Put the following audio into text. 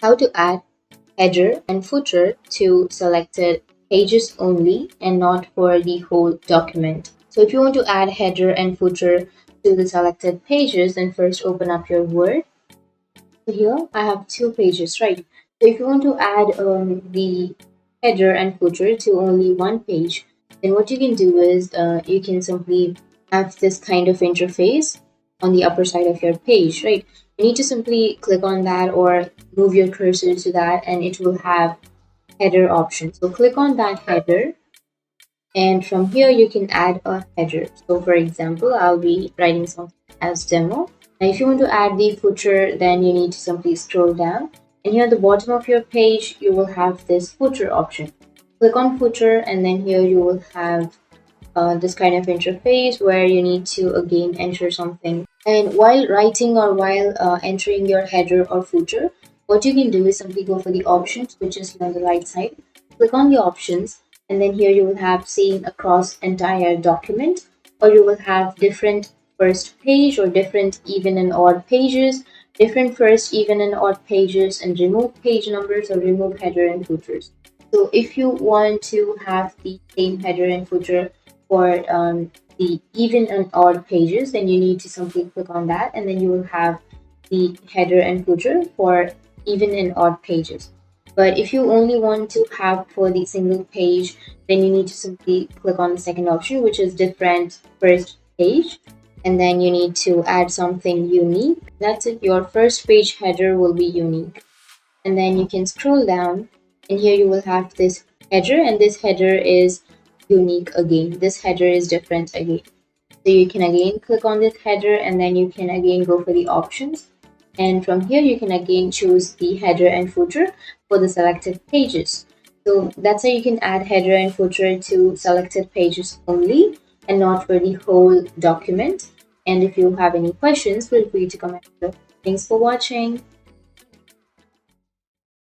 how to add header and footer to selected pages only and not for the whole document. So if you want to add header and footer to the selected pages, then first open up your Word. So here I have two pages, right? So if you want to add the header and footer to only one page, then what you can do is you can simply have this kind of interface on the upper side of your page, right? You need to simply click on that or move your cursor to that, and it will have header option. So click on that header, and from here you can add a header. So for example, I'll be writing something as demo. Now if you want to add the footer, then you need to simply scroll down, and here at the bottom of your page you will have this footer option. Click on footer, and then here you will have this kind of interface where you need to again enter something. And while writing or while entering your header or footer, what you can do is simply go for the options, which is on the right side. Click on the options, and then here you will have seen across entire document, or you will have different first page or different even and odd pages, different first even and odd pages, and remove page numbers or remove header and footers. So if you want to have the same header and footer for the even and odd pages, then you need to simply click on that, and then you will have the header and footer for even and odd pages. But if you only want to have for the single page, then you need to simply click on the second option, which is different first page, and then you need to add something unique. That's it, your first page header will be unique. And then you can scroll down, and here you will have this header, and this header is unique again. This header is different again. So you can again click on this header, and then you can again go for the options, and from here you can again choose the header and footer for the selected pages. So that's how you can add header and footer to selected pages only and not for the whole document. And if you have any questions, feel free to comment below. Thanks for watching.